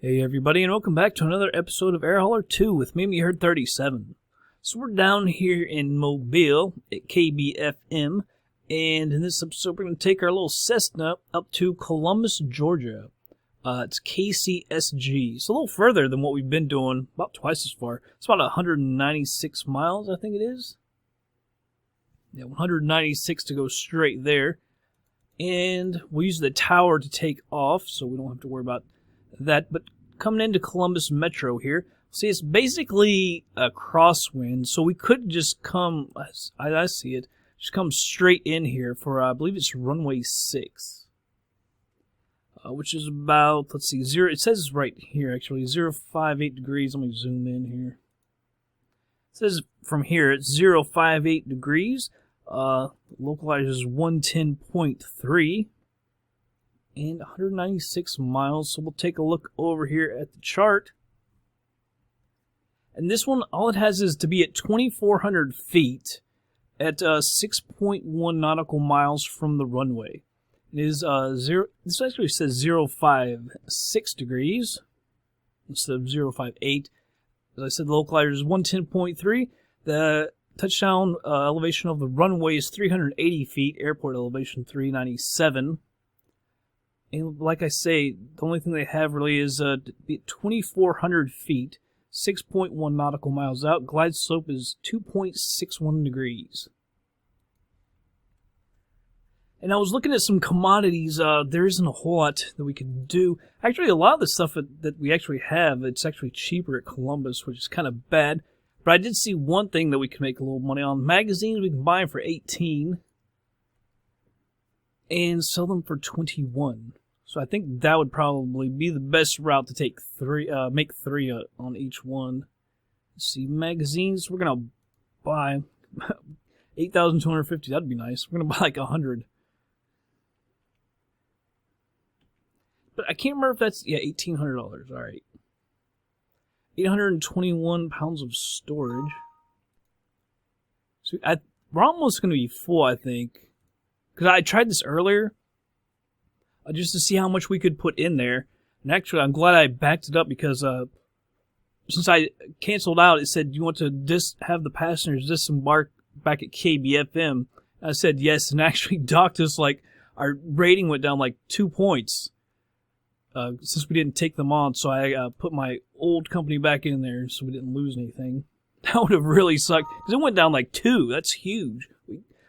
Hey everybody, and welcome back to another episode of Air Hauler 2 with me, Herd 37. So we're down here in Mobile at KBFM, and in this episode we're going to take our little Cessna up to Columbus, Georgia. It's KCSG. It's a little further than what we've been doing, about twice as far. It's about 196 miles, I think it is. Yeah, 196 to go straight there. And we'll use the tower to take off, so we don't have to worry about that. But coming into Columbus Metro here, see, it's basically a crosswind, so we could just come, I see it, just come straight in here for, I believe it's runway 6. Which is about, let's see, it says right here actually, 058 degrees. Let me zoom in here. It says from here it's 058 degrees. Localizes 110.3 and 196 miles. So we'll take a look over here at the chart. And this one, all it has is to be at 2,400 feet at 6.1 nautical miles from the runway. It is this actually says 056 degrees instead of 058. As I said, the localizer is 110.3. The touchdown elevation of the runway is 380 feet. Airport elevation 397. And like I say, the only thing they have really is 2,400 feet, 6.1 nautical miles out. Glide slope is 2.61 degrees. And I was looking at some commodities. There isn't a whole lot that we could do. Actually, a lot of the stuff that we actually have, it's actually cheaper at Columbus, which is kind of bad. But I did see one thing that we can make a little money on. Magazines, we can buy them for 18 and sell them for 21. So I think that would probably be the best route to take make three on each one. Let's see, magazines, we're going to buy 8,250. That'd be nice. We're going to buy like 100. But I can't remember if that's, yeah, $1,800. All right. 821 pounds of storage. So we're almost going to be full, I think. Because I tried this earlier. Just to see how much we could put in there. And actually, I'm glad I backed it up because since I canceled out, it said, you want to have the passengers disembark back at KBFM. I said yes, and actually docked us, like, our rating went down like 2 points. Since we didn't take them on, so I put my old company back in there so we didn't lose anything. That would have really sucked, because it went down like 2. That's huge.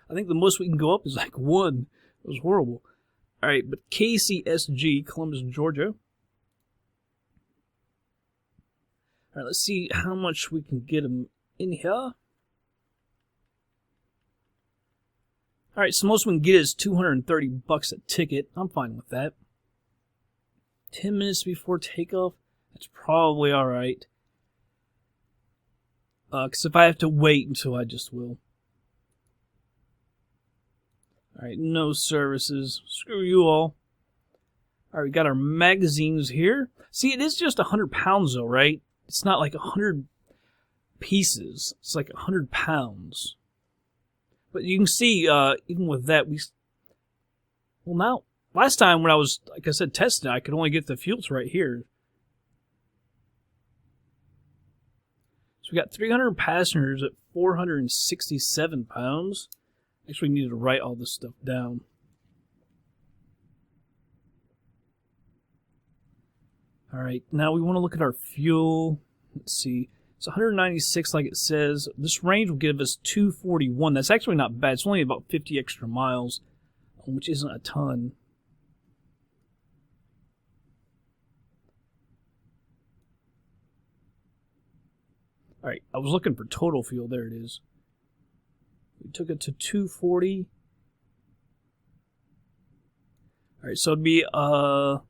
I think the most we can go up is like 1. It was horrible. Alright, but KCSG, Columbus, Georgia. Alright, let's see how much we can get them in here. Alright, so most we can get is $230 a ticket. I'm fine with that. 10 minutes before takeoff, that's probably alright. Because if I have to wait until I just will. Alright, no services. Screw you all. Alright, we got our magazines here. See, it is just 100 pounds though, right? It's not like 100 pieces. It's like 100 pounds. But you can see, even with that, well, now, last time when I was, like I said, testing, I could only get the fuel to right here. So we got 300 passengers at 467 pounds. Actually, needed to write all this stuff down. Alright, now we want to look at our fuel. Let's see. It's 196 like it says. This range will give us 241. That's actually not bad. It's only about 50 extra miles, which isn't a ton. Alright, I was looking for total fuel. There it is. We took it to 240. Alright, so it'd be a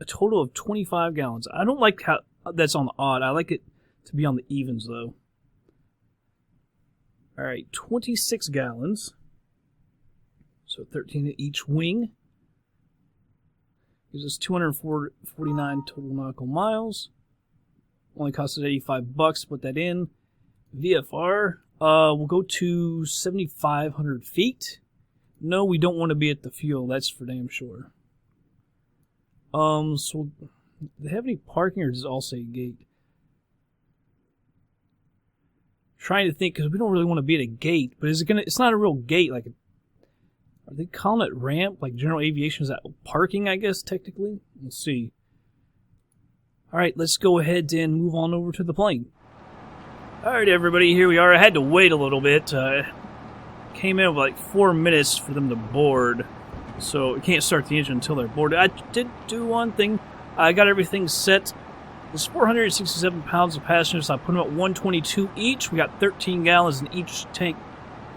total of 25 gallons. I don't like how that's on the odd. I like it to be on the evens, though. Alright, 26 gallons. So 13 at each wing. Gives us 249 total nautical miles. Only cost us $85 to put that in. VFR, we'll go to 7,500 feet. No, we don't want to be at the fuel. That's for damn sure. So Do they have any parking, or does it all say gate? Trying to think, because we don't really want to be at a gate, but is it gonna? It's not a real gate. Like, are they calling it ramp? Like general aviation, is that parking? I guess technically. Let's see. All right, let's go ahead and move on over to the plane. All right, everybody, here we are. I had to wait a little bit. Came in with like 4 minutes for them to board, so it can't start the engine until they're boarded. I did do one thing. I got everything set. There's 467 pounds of passengers. I put them at 122 each. We got 13 gallons in each tank.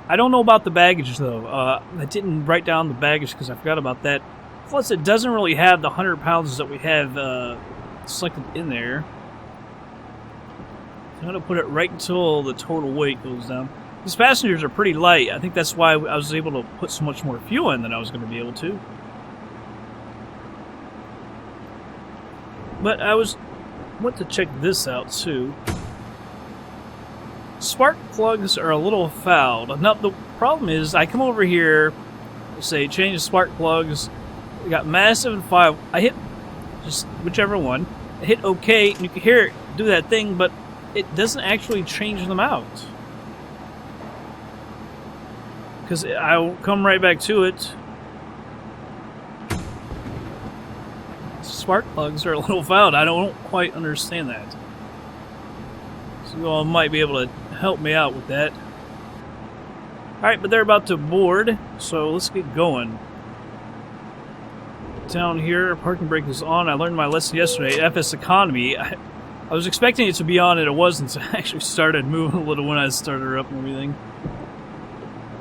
I don't know about the baggage, though. I didn't write down the baggage because I forgot about that. Plus, it doesn't really have the 100 pounds that we have selected in there. I'm going to put it right until the total weight goes down. These passengers are pretty light. I think that's why I was able to put so much more fuel in than I was going to be able to. But I went to check this out too. Spark plugs are a little fouled. Now the problem is, I come over here, say change the spark plugs. We got massive and 5. I hit just whichever one. I hit OK, and you can hear it do that thing, but it doesn't actually change them out. Because I'll come right back to it. Spark plugs are a little fouled. I don't quite understand that. So you all might be able to help me out with that. Alright, but they're about to board, so let's get going. Down here, parking brake is on. I learned my lesson yesterday. FS Economy. I was expecting it to be on, and it wasn't, so I actually started moving a little when I started her up and everything.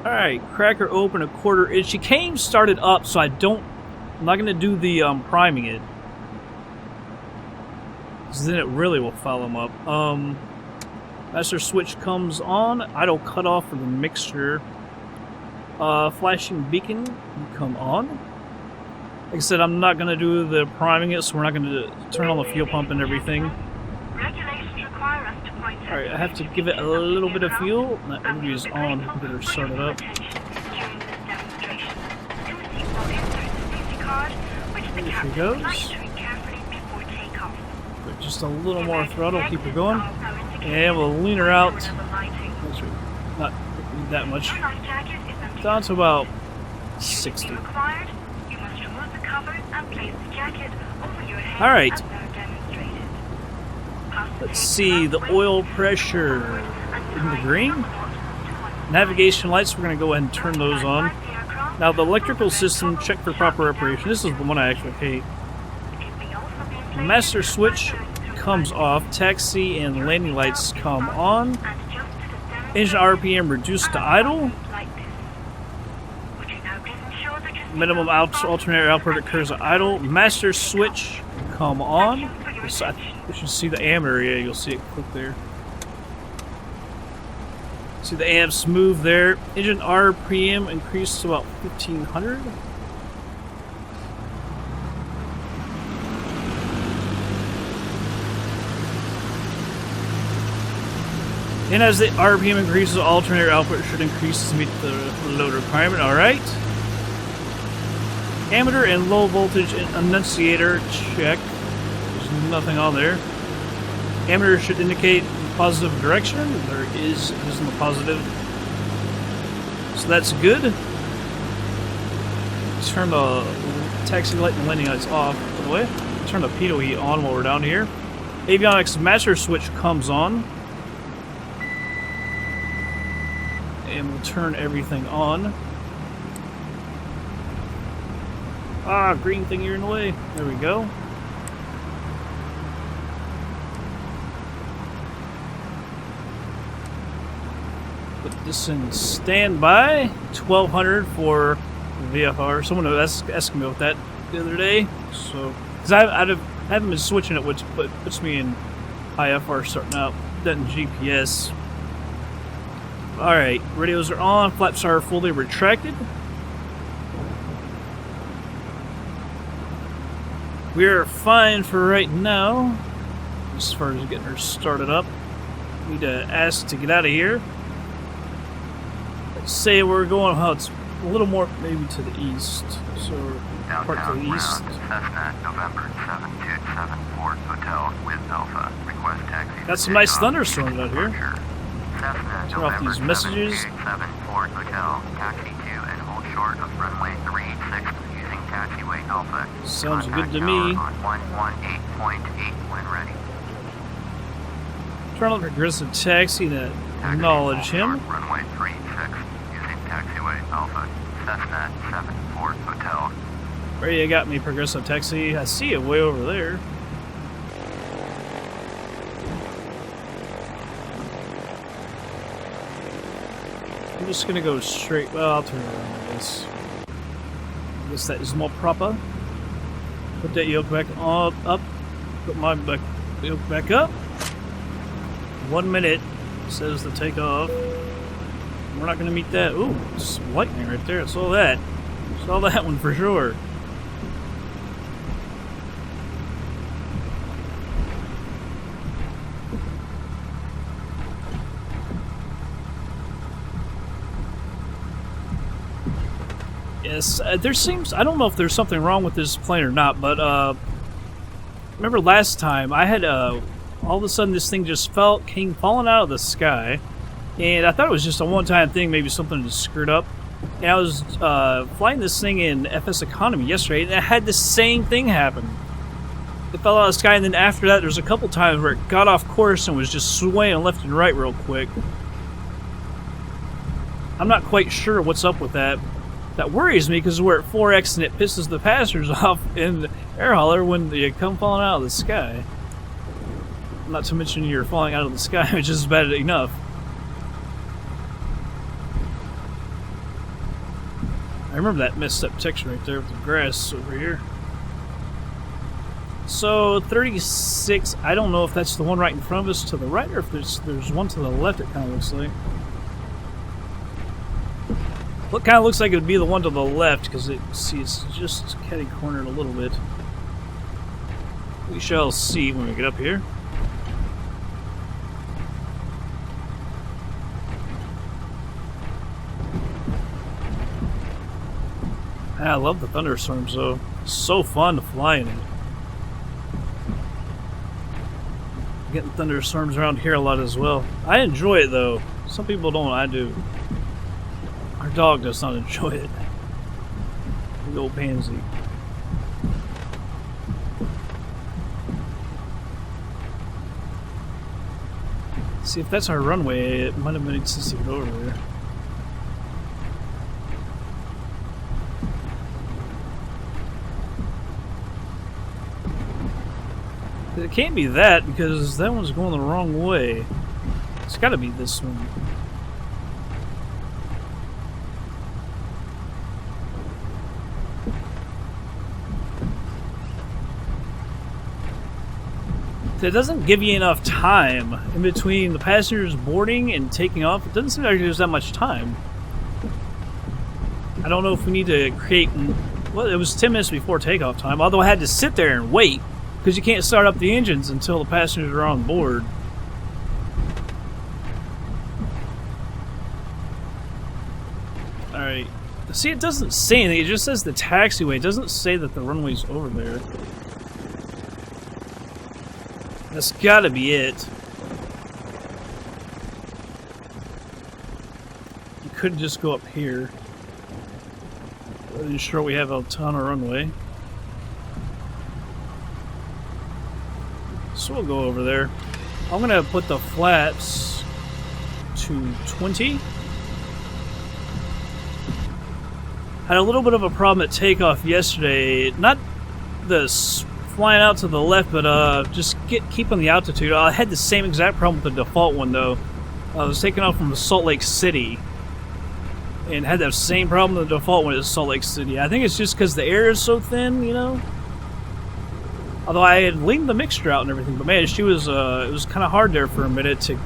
Alright, cracker open 1/4 inch. She came started up, so I'm not going to do the priming it. Because then it really will foul them up. Master switch comes on. Idle cutoff for the mixture. Flashing beacon will come on. Like I said, I'm not going to do the priming it, so we're not going to turn on the fuel pump and everything. Alright, I have to give it a little bit of fuel. That energy is on. Get her started up. There she goes. Just a little more throttle, keep her going. And we'll lean her out. Not that much. Down to about 60. Alright. Let's see, the oil pressure in the green. Navigation lights, we're going to go ahead and turn those on. Now the electrical system, check for proper operation. This is the one I actually hate. Master switch comes off. Taxi and landing lights come on. Engine RPM reduced to idle. Minimum alternator output occurs at idle. Master switch come on. You should see the ammeter. Yeah, you'll see it click there. See the amps move there. Engine RPM increased to about 1500. And as the RPM increases, alternator output should increase to meet the load requirement. Alright. Ammeter and low voltage annunciator check. There's nothing on there. Ammeter should indicate positive direction. There is, it is in the positive. So that's good. Let's turn the taxi light and landing lights off, by the way. Turn the pitot heat on while we're down here. Avionics master switch comes on. And we'll turn everything on. Ah, green thing, you're in the way. There we go. Put this in standby. 1200 for VFR. Someone was asking me about that the other day. So, because I haven't been switching it, which puts me in IFR starting out. That in GPS. Alright, radios are on, flaps are fully retracted. We are fine for right now, as far as getting her started up. Need to ask to get out of here. Let's say we're going, oh, it's a little more maybe to the east. So, part to the east. Cessna, November 727. Got some nice thunderstorms out here. Turn off these messages. Sounds good to me. Turn on progressive taxi to acknowledge him. Runway 36 using taxiway Alpha, Cessna 74 Hotel. Ready, you got me, progressive taxi. I see it way over there. I'm just gonna go straight. Well, I'll turn around, I guess. I guess that is more proper. Put that yoke back up. Put my yoke back up. 1 minute, says the takeoff. We're not gonna meet that. Ooh, it's lightning right there. I saw that. Saw that one for sure. Yes, there seems, I don't know if there's something wrong with this plane or not, but remember last time I had all of a sudden this thing just came falling out of the sky, and I thought it was just a one-time thing, maybe something just screwed up. And I was flying this thing in FS Economy yesterday, and it had the same thing happen. It fell out of the sky, and then after that there's a couple times where it got off course and was just swaying left and right real quick. I'm not quite sure what's up with that. That worries me because we're at 4X and it pisses the passengers off in the air hauler when you come falling out of the sky. Not to mention you're falling out of the sky, which is bad enough. I remember that messed up texture right there with the grass over here. So 36, I don't know if that's the one right in front of us to the right or if there's one to the left, it kind of looks like. Well, it kind of looks like it would be the one to the left because it's just catty-cornered a little bit. We shall see when we get up here. I love the thunderstorms though. It's so fun to fly in it. Getting thunderstorms around here a lot as well. I enjoy it though. Some people don't, I do. Our dog does not enjoy it. The old pansy. See, if that's our runway, it might have been sense to get over there. It can't be that because that one's going the wrong way. It's got to be this one. It doesn't give you enough time in between the passengers boarding and taking off. It doesn't seem like there's that much time. I don't know if we need to create... Well, it was 10 minutes before takeoff time, although I had to sit there and wait because you can't start up the engines until the passengers are on board. Alright. See, it doesn't say anything. It just says the taxiway. It doesn't say that the runway's over there. That's gotta be it. You could just go up here. I'm sure we have a ton of runway. So we'll go over there. I'm gonna put the flaps to 20. Had a little bit of a problem at takeoff yesterday. Not the flying out to the left, but just keeping the altitude. I had the same exact problem with the default one though. I was taking off from Salt Lake City and had that same problem with the default one at Salt Lake City. I think it's just because the air is so thin, you know. Although I had leaned the mixture out and everything, but man, she was it was kind of hard there for a minute to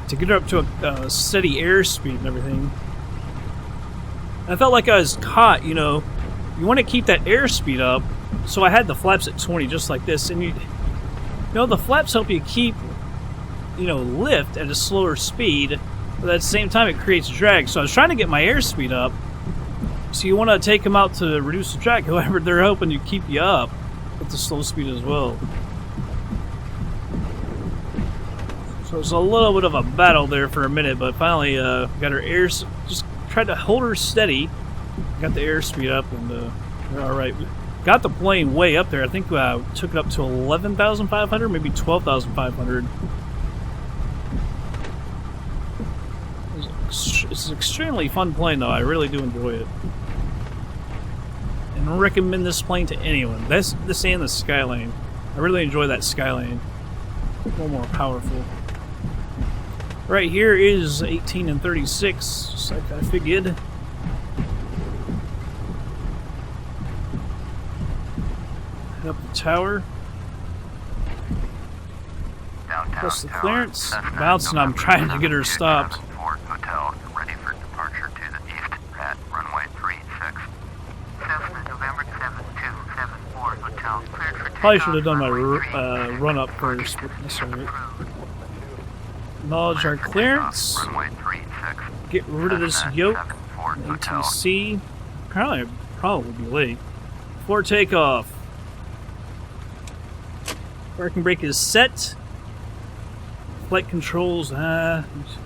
get her up to a steady airspeed and everything. I felt like I was caught, you know. You want to keep that airspeed up. So I had the flaps at 20 just like this, and you know the flaps help you keep, you know, lift at a slower speed, but at the same time it creates drag. So I was trying to get my airspeed up. So you want to take them out to reduce the drag. However, they're hoping to keep you up at the slow speed as well. was a little bit of a battle there for a minute, but finally got her just tried to hold her steady. Got the airspeed up, and we're all right. Got the plane way up there. I think took it up to 11,500, maybe 12,500. It's an extremely fun plane, though. I really do enjoy it, and recommend this plane to anyone. This and the Skyline. I really enjoy that Skyline. A little more powerful. Right here is 18 and 36, just like I figured. Head up the tower. Plus the clearance. Bouncing, I'm trying to get her stopped. Hotel, ready for departure to the east at runway 36. Cessna, November 7274 Hotel, cleared for Probably should have done my run up first, but that's alright. Acknowledge our clearance. Runway 36. Get rid of this yoke. ATC. Probably be late. Before takeoff. Parking brake is set. Flight controls. I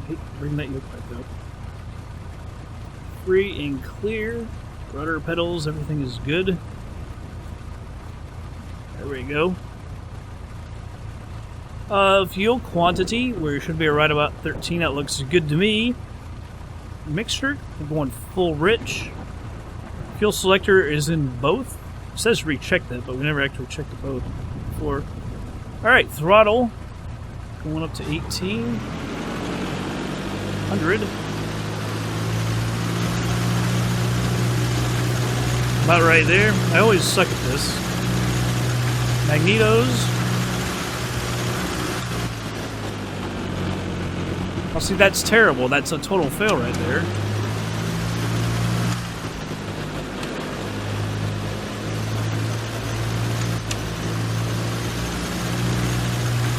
hate to bring that yoke back up. Free and clear. Rudder pedals. Everything is good. There we go. Fuel quantity, we should be right about 13. That looks good to me. Mixture, we're going full rich. Fuel selector is in both. It says recheck that, but we never actually checked the both before. Alright, throttle. Going up to 1800. About right there. I always suck at this. Magnetos. Oh, see, that's terrible. That's a total fail right there.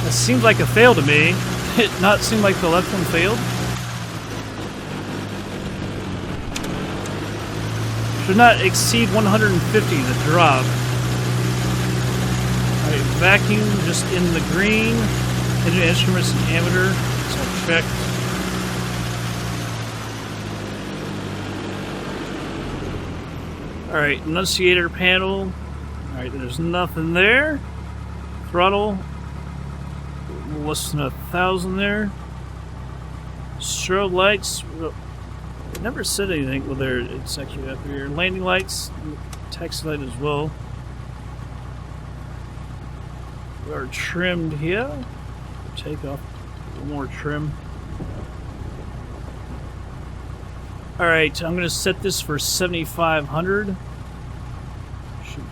That seems like a fail to me. It not seem like the left one failed. Should not exceed 150 the drop. Alright, vacuum just in the green. Engine instruments and ammeter. So checked. Alright, annunciator panel. Alright, there's nothing there. Throttle. Less than 1,000 there. Strobe lights. Never said anything. Well, there it's actually up here. Landing lights. Taxi light as well. We are trimmed here. Takeoff. A little more trim. Alright, I'm going to set this for 7,500. Shoot.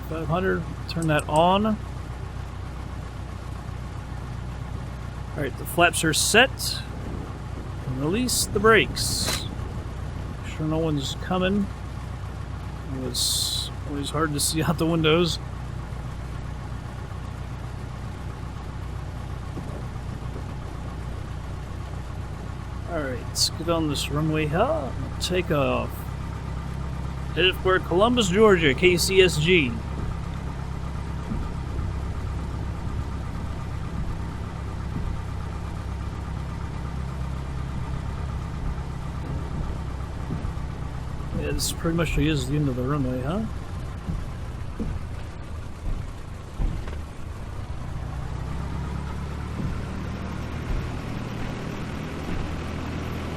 500. Turn that on. Alright, the flaps are set. And release the brakes. Make sure no one's coming. It's always hard to see out the windows. Alright, let's get on this runway hub. Take off. Headed for Columbus, Georgia, KCSG. Yeah, this pretty much is the end of the runway, huh?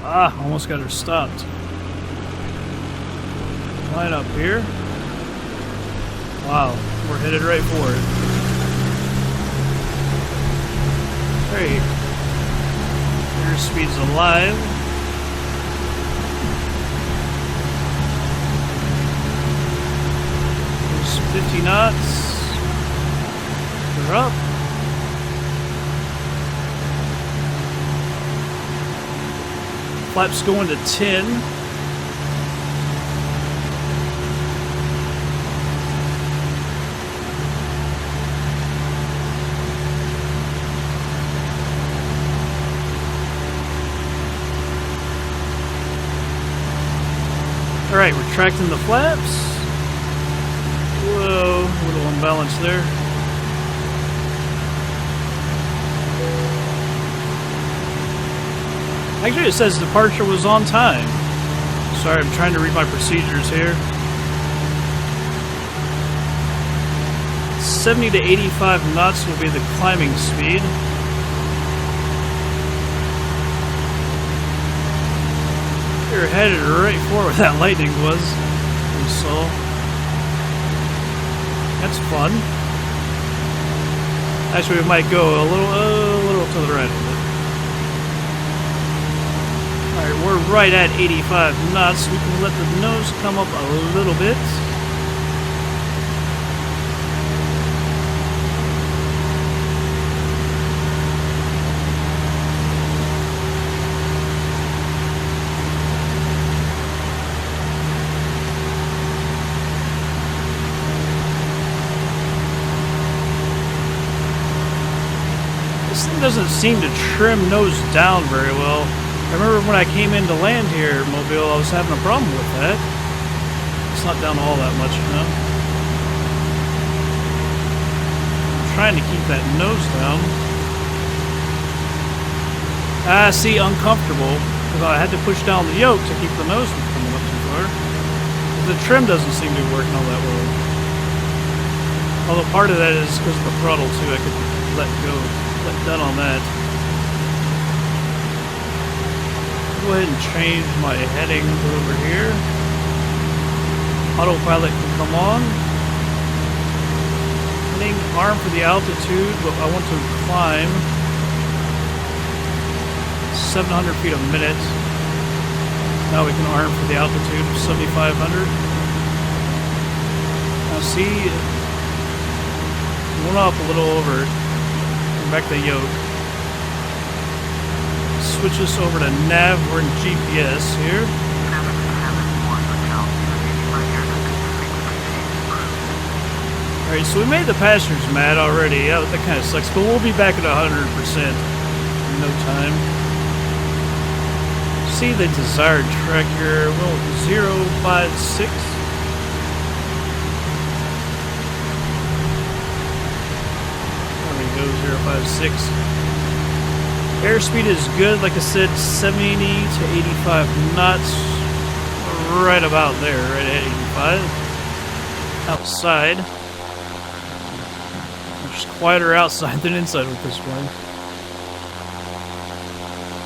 Ah, almost got her stopped. Line up here. Wow, we're headed right for it. Great. Airspeed's alive. There's 50 knots. We're up. Flaps going to 10. Alright, retracting the flaps. Whoa, a little unbalanced there. Actually, it says departure was on time. Sorry, I'm trying to read my procedures here. 70 to 85 knots will be the climbing speed. You're headed right for where that lightning was. We saw. That's fun. Actually, we might go a little to the right of it. Alright, we're right at 85 knots. We can let the nose come up a little bit. This thing doesn't seem to trim nose down very well. I remember when I came in to land here, Mobile, I was having a problem with that. It's not down all that much, you know. I'm trying to keep that nose down. See, uncomfortable, because I had to push down the yoke to keep the nose from coming up too far. The trim doesn't seem to be working all that well. Although part of that is because of the throttle, too. I could let done on that. Go ahead and change my heading over here. Autopilot can come on. Heading arm for the altitude, but I want to climb 700 feet a minute. Now we can arm for the altitude of 7,500. Now see, went up a little over. Back the yoke. Switch this over to nav. We're in GPS here. Alright, so we made the passengers mad already. Yeah, that kind of sucks, but we'll be back at 100% in no time. See the desired track here. Well, 056. Go 056. Airspeed is good, like I said, 70 to 85 knots. Right about there, right at 85. Outside. It's quieter outside than inside with this one.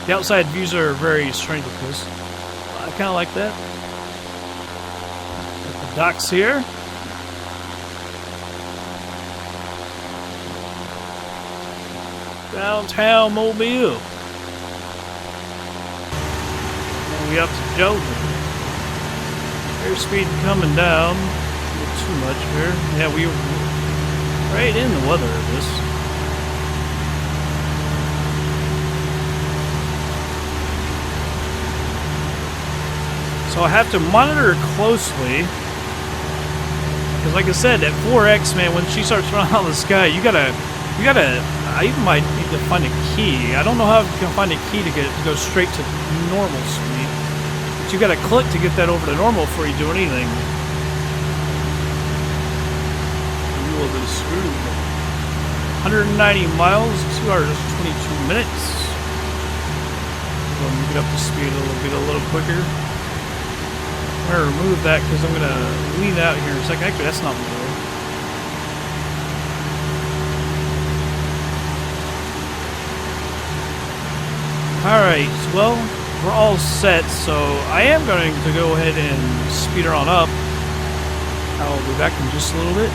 The outside views are very strange with this. I kind of like that. Got the docks here. Downtown Mobile. And we up to Georgia. Airspeed coming down. Not too much here. Yeah, we were right in the weather of this. So I have to monitor closely. Because like I said, at 4X, man, when she starts running out of the sky, you gotta, I even might need to find a key. I don't know how you can find a key to get it to go straight to normal speed. But you gotta click to get that over to normal before you do anything. You will be screwed. 190 miles, 2 hours, 22 minutes. We'll get up to speed a little quicker. I'm gonna remove that because I'm gonna lean out here in a second. Actually, that's not low. Alright, well, we're all set, so I am going to go ahead and speed her on up. I'll be back in just a little bit.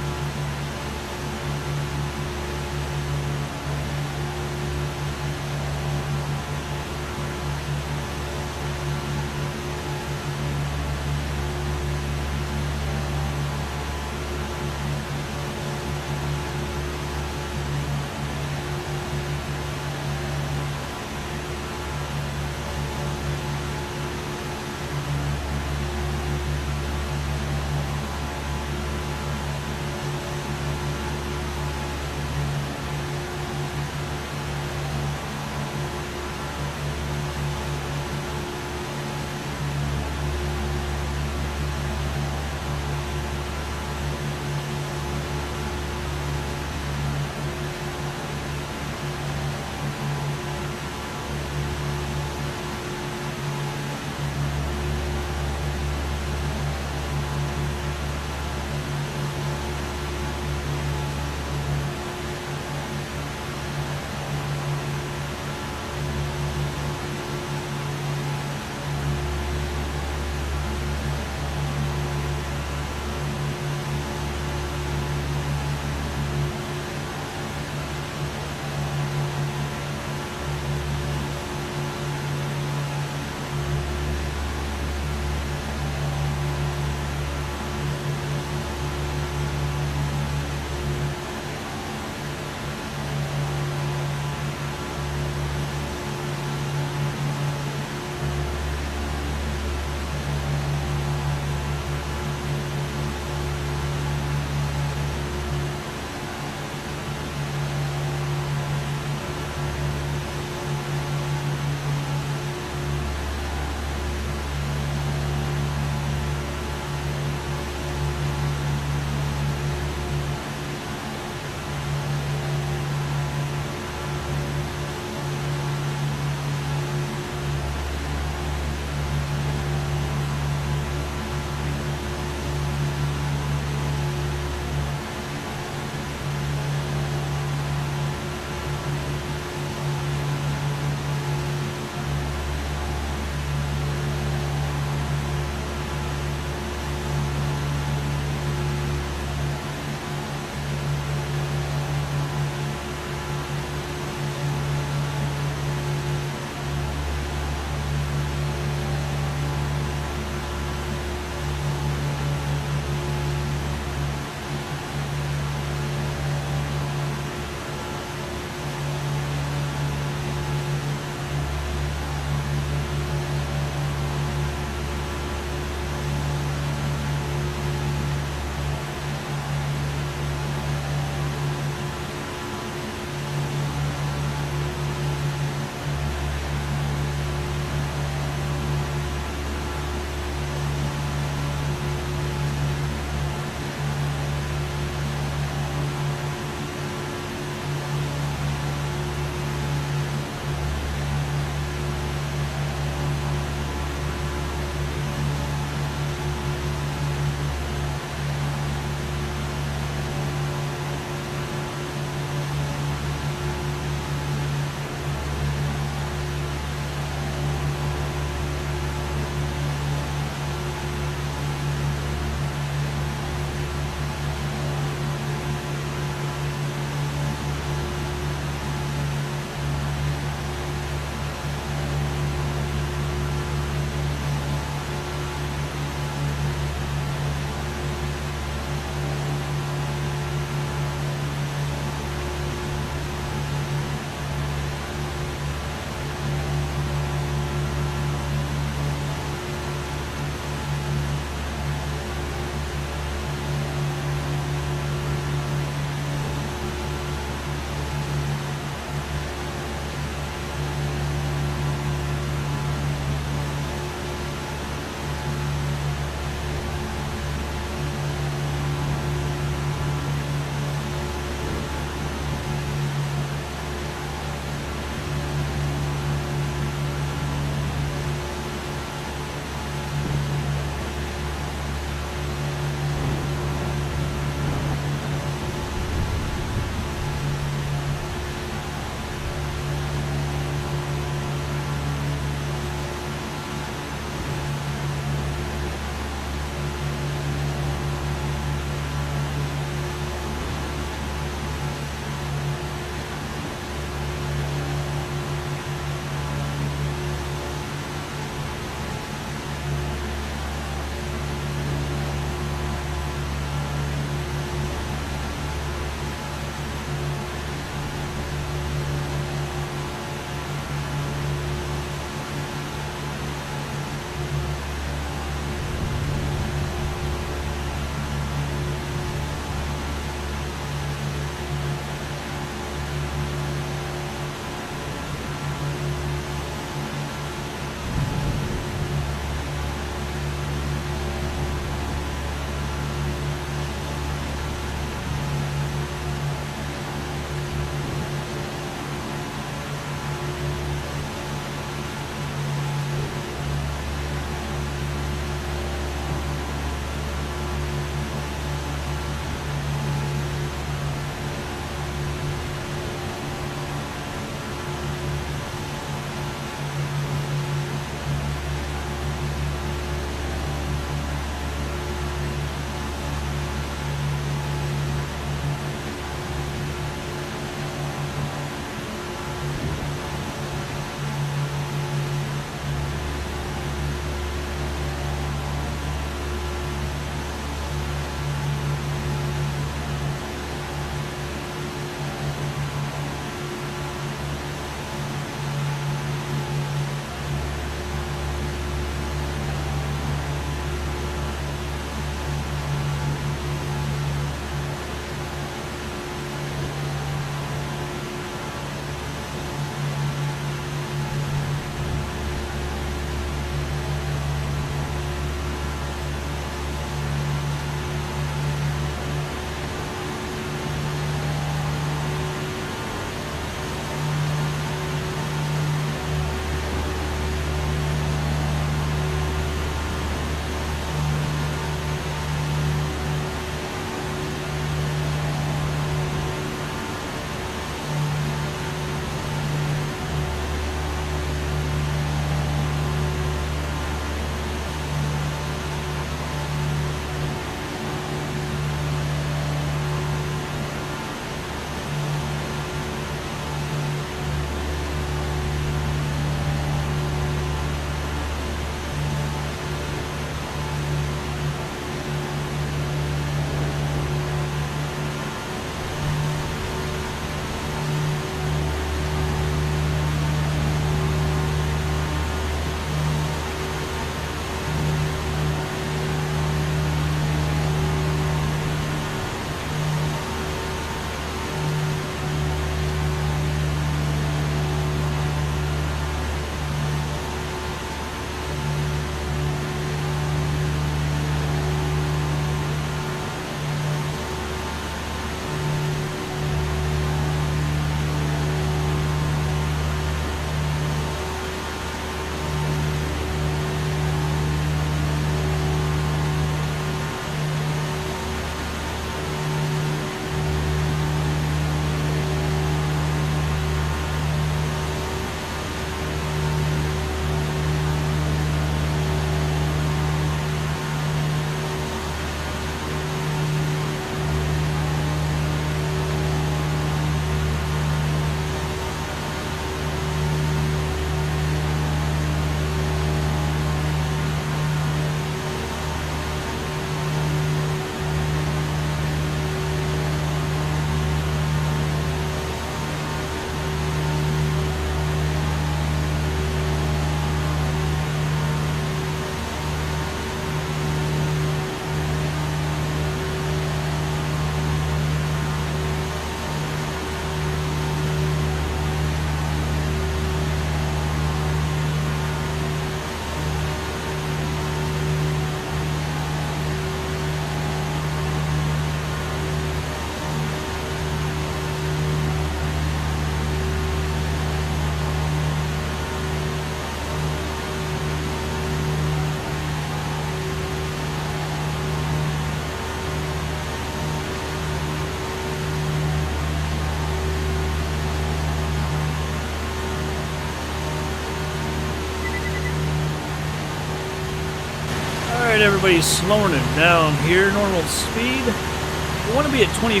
Alright, everybody's slowing it down here. Normal speed. We want to be at 2,400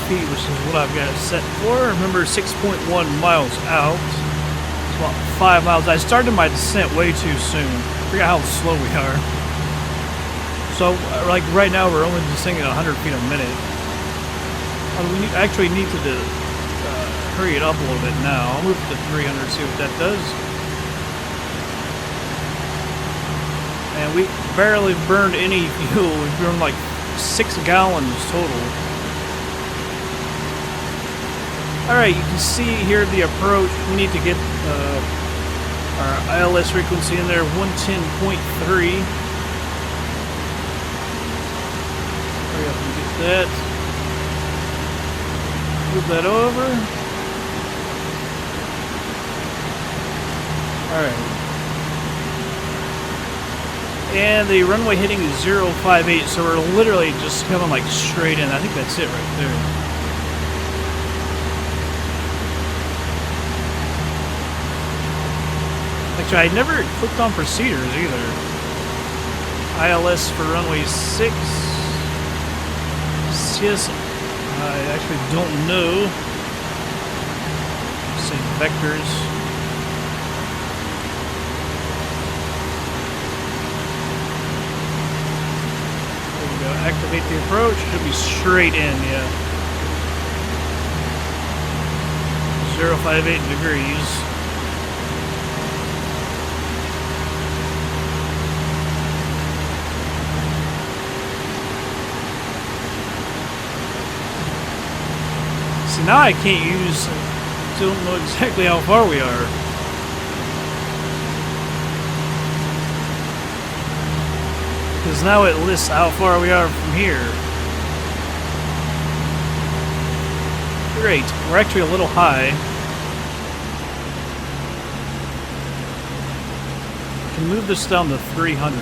feet, which is what I've got it set for. Remember, 6.1 miles out. It's about 5 miles. I started my descent way too soon. I forgot how slow we are. So, like right now, we're only descending at 100 feet a minute. We actually need to hurry it up a little bit now. I'll move to 300, see what that does. And we barely burned any fuel. We burned like 6 gallons total. Alright, you can see here the approach. We need to get our ILS frequency in there, 110.3. Hurry up and get that. Move that over. Alright. And the runway heading is 058, so we're literally just coming like straight in. I think that's it right there. Actually, I never clicked on procedures either. ILS for runway 6. Yes, I actually don't know. Say vectors. Activate the approach. Should be straight in, yeah. 058 degrees. See, now I can't use. Don't know exactly how far we are. Because now it lists how far we are from here. Great. We're actually a little high. We can move this down to 300.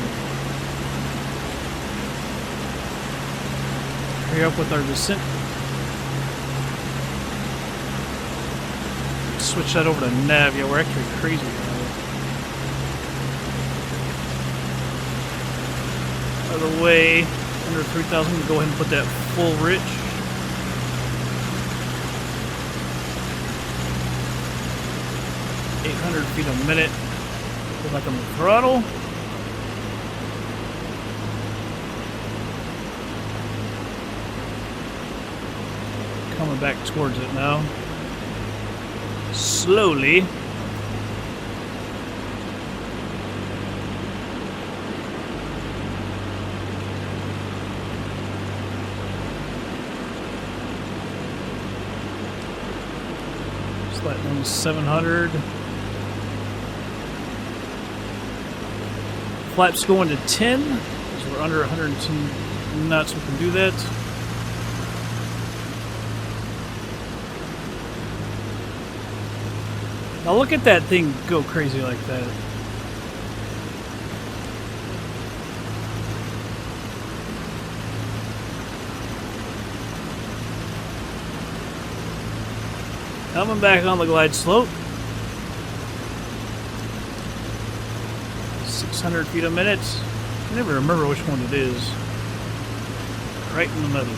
Hurry up with our descent. Switch that over to nav. Yeah, we're actually crazy. Out of the way, under 3,000, go ahead and put that full rich. .800 feet a minute. Go back on the throttle. Coming back towards it now. Slowly. Platinum 700. Flaps going to 10, because we're under 110 knots. We can do that. Now look at that thing go crazy like that. Coming back on the glide slope. 600 feet a minute. I never remember which one it is. Right in the middle.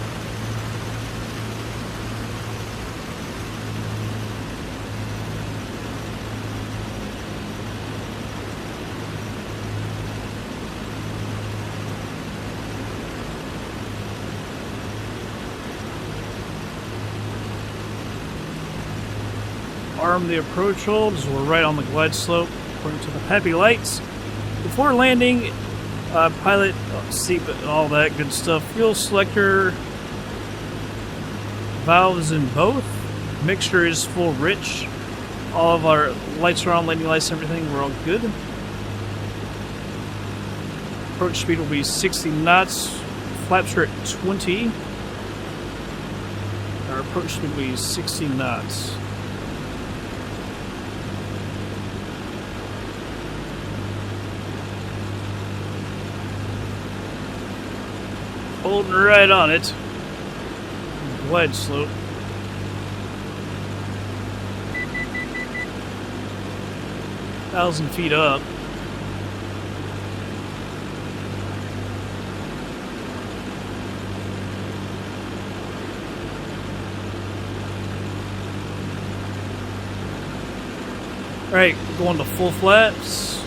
Arm the approach holds. We're right on the glide slope according to the happy lights. Before landing, pilot seat, all that good stuff. Fuel selector, valves in both. Mixture is full rich. All of our lights are on, landing lights, everything. We're all good. Approach speed will be 60 knots. Flaps are at 20. Our approach speed will be 60 knots. Holding right on it. Glide slope. .1,000 feet up. Alright, going to full flaps.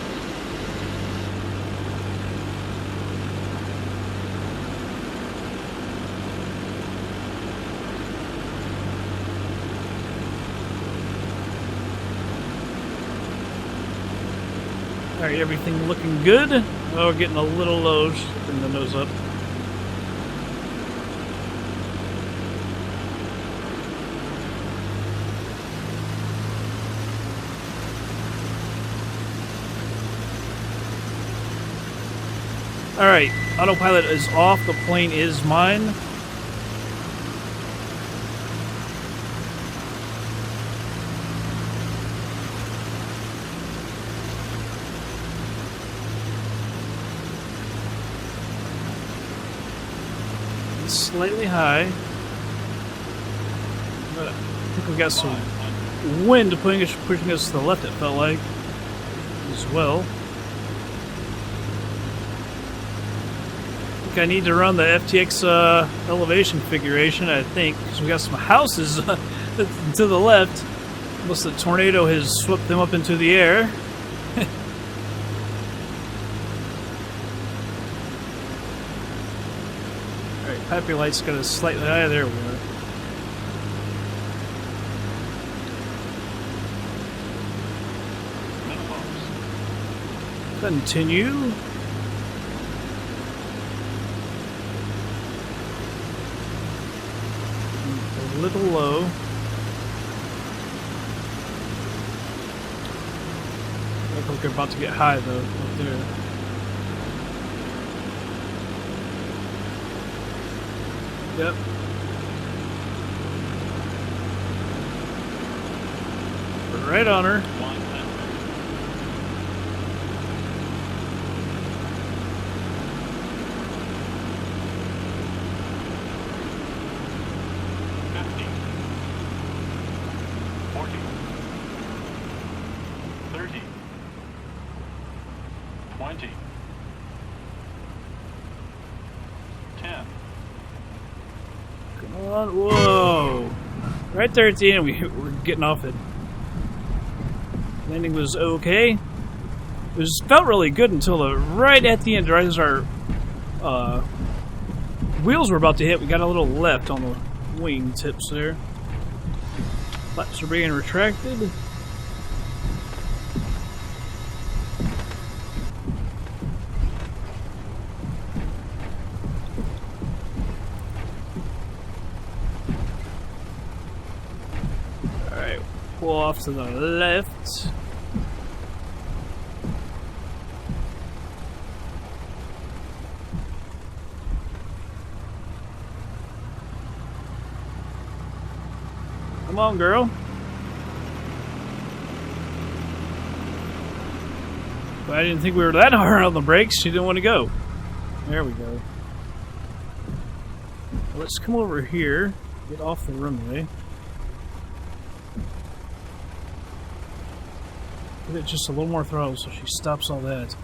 Alright, everything looking good. Oh, we're getting a little low. Just bring the nose up. Alright, autopilot is off. The plane is mine. Slightly high, but I think we got some wind pushing us to the left, it felt like, as well. I think I need to run the FTX elevation configuration, I think, because we got some houses to the left, unless the tornado has swept them up into the air. Happy light's got a slightly high. There we are. Continue. A little low. Looks like we're about to get high though, up there. Yep. We're right on her. Whoa! Right there at the end, we're getting off it. Landing was okay. It felt really good until right at the end, right as our wheels were about to hit. We got a little left on the wing tips there. Flaps are being retracted. Pull off to the left. Come on, girl. But I didn't think we were that hard on the brakes. She didn't want to go. There we go. Let's come over here. Get off the runway. Give it just a little more throttle so she stops all that.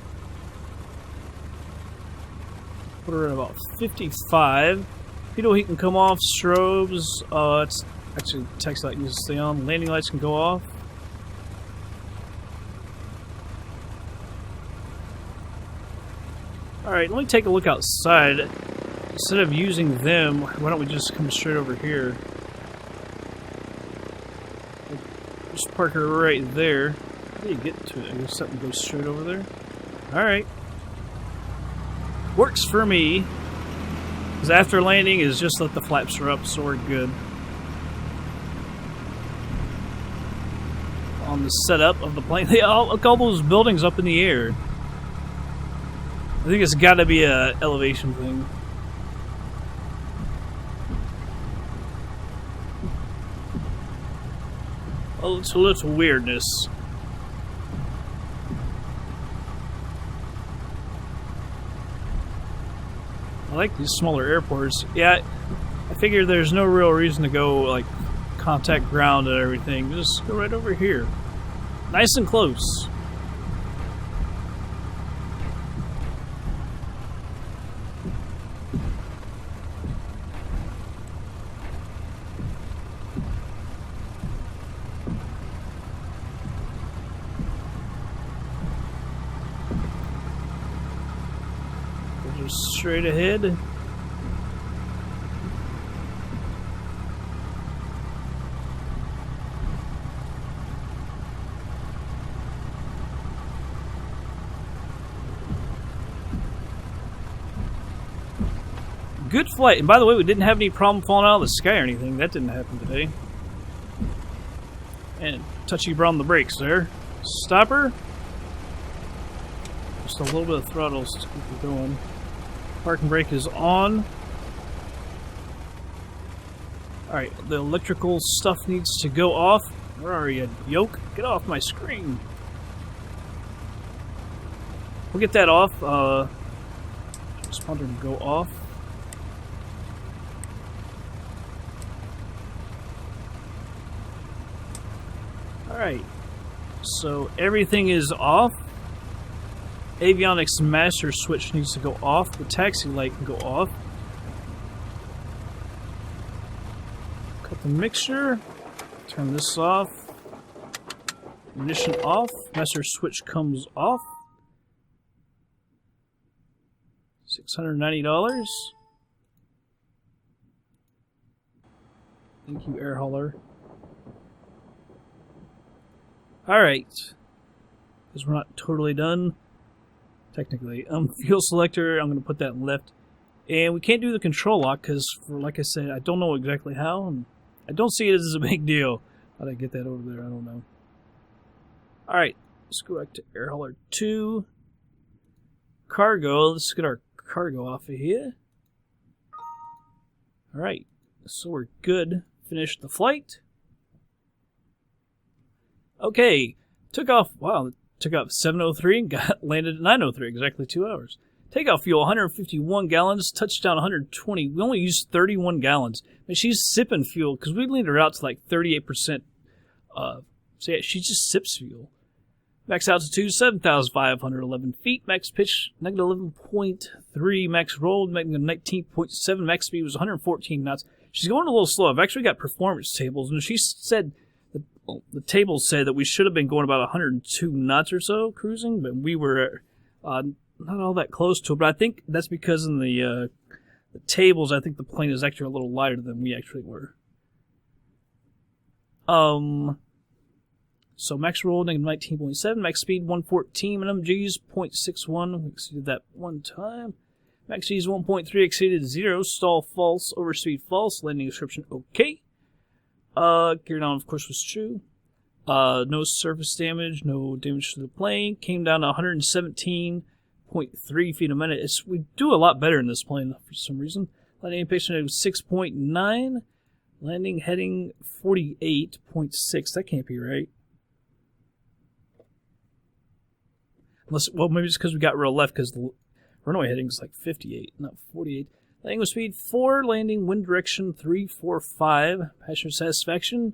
Put her at about 55. Pitot heat can come off. Strobes. It's actually text light needs to stay on. Landing lights can go off. Alright, let me take a look outside. Instead of using them, why don't we just come straight over here? Just park her right there. How do you get to it? I guess something goes straight over there. Alright. Works for me. Because after landing is just let the flaps are up, so we're good. On the setup of the plane. Look, all those buildings up in the air. I think it's got to be a elevation thing. Oh, it's a little weirdness. I like these smaller airports. Yeah, I figure there's no real reason to go, like, contact ground and everything. Just go right over here. Nice and close. Just straight ahead. Good flight. And by the way, we didn't have any problem falling out of the sky or anything. That didn't happen today. And touchy on the brakes there. Stopper. Just a little bit of throttles to keep it going. Parking brake is on. Alright, the electrical stuff needs to go off. Where are you, yoke? Get off my screen. We'll get that off. Transponder to go off. Alright, so everything is off. Avionics master switch needs to go off. The taxi light can go off. Cut the mixture. Turn this off. Ignition off. Master switch comes off. $690. Thank you, air hauler. Alright, because we're not totally done, technically. Fuel selector, I'm going to put that in left. And we can't do the control lock because, like I said, I don't know exactly how. And I don't see it as a big deal. How did I get that over there? I don't know. Alright, let's go back to air hauler 2. Cargo, let's get our cargo off of here. Alright, so we're good. Finished the flight. Okay, took off. Wow, took off 7:03 and landed at 9:03, exactly 2 hours. Takeoff fuel 151 gallons, touchdown 120. We only used 31 gallons. I mean, she's sipping fuel because we leaned her out to like 38%. So yeah, she just sips fuel. Max altitude 7,511 feet. Max pitch negative 11.3. Max roll negative 19.7. Max speed was 114 knots. She's going a little slow. I've actually got performance tables, and she said. The tables say that we should have been going about 102 knots or so cruising, but we were not all that close to it. But I think that's because in the tables, I think the plane is actually a little lighter than we actually were. So max roll negative 19.7, max speed 114, minimum G's 0.61. We exceeded that one time. Max G's 1.3 exceeded 0. Stall false, overspeed false, landing description okay. Gear down, of course, was true. No surface damage, no damage to the plane. Came down to 117.3 feet a minute. We do a lot better in this plane for some reason. Landing impatient was 6.9. Landing heading 48.6. That can't be right. Unless, well, maybe it's because we got real left because the runway heading is like 58, not 48. Landing with speed 4, landing wind direction 345. Passenger satisfaction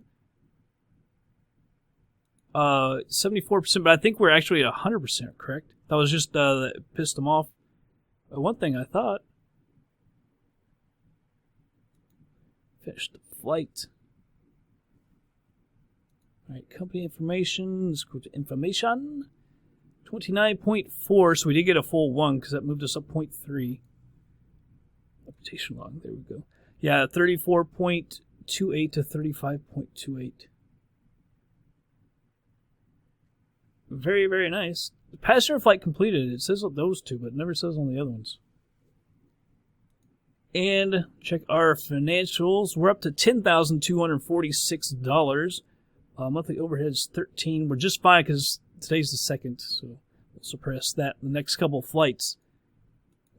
74%, but I think we're actually at 100%, correct? That was just that pissed them off. One thing I thought. Finished the flight. Alright, company information. Let's go to information. 29.4, so we did get a full 1 because that moved us up 0.3. Reputation log, there we go. Yeah, 34.28 to 35.28. Very, very nice. The passenger flight completed. It says on those two, but it never says on the other ones. And check our financials. We're up to $10,246. Monthly overhead is $13. We're just fine because today's the 2nd, so we'll suppress that in the next couple of flights.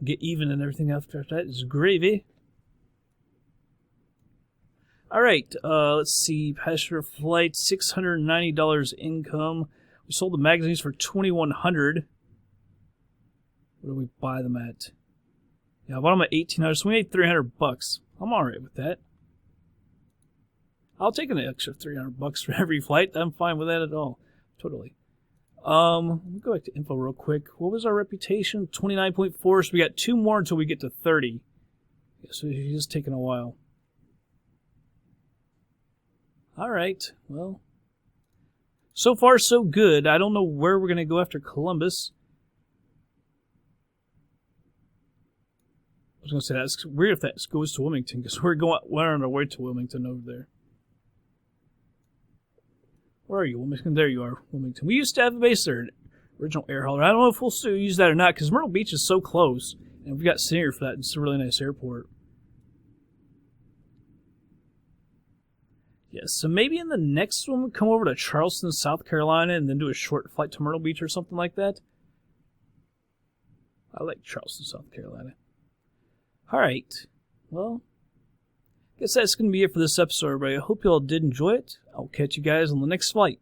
Get even and everything after that is gravy. Alright, let's see. Passenger flight, $690 income. We sold the magazines for $2,100. What do we buy them at? Yeah, I bought them at $1,800, so we made $300. I'm alright with that. I'll take an extra $300 for every flight. I'm fine with that at all. Totally. Let me go back to info real quick. What was our reputation? 29.4, so we got 2 more until we get to 30. Yeah, so it's just taking a while. Alright, well. So far, so good. I don't know where we're going to go after Columbus. I was going to say, that's weird if that goes to Wilmington, because we're on our way to Wilmington over there. Where are you, Wilmington? There you are, Wilmington. We used to have a base there, an original air hauler. I don't know if we'll still use that or not, because Myrtle Beach is so close, and we've got scenery for that. It's a really nice airport. Yes, so maybe in the next one we'll come over to Charleston, South Carolina, and then do a short flight to Myrtle Beach or something like that. I like Charleston, South Carolina. Alright, well, I guess that's going to be it for this episode, everybody. I hope you all did enjoy it. I'll catch you guys on the next flight.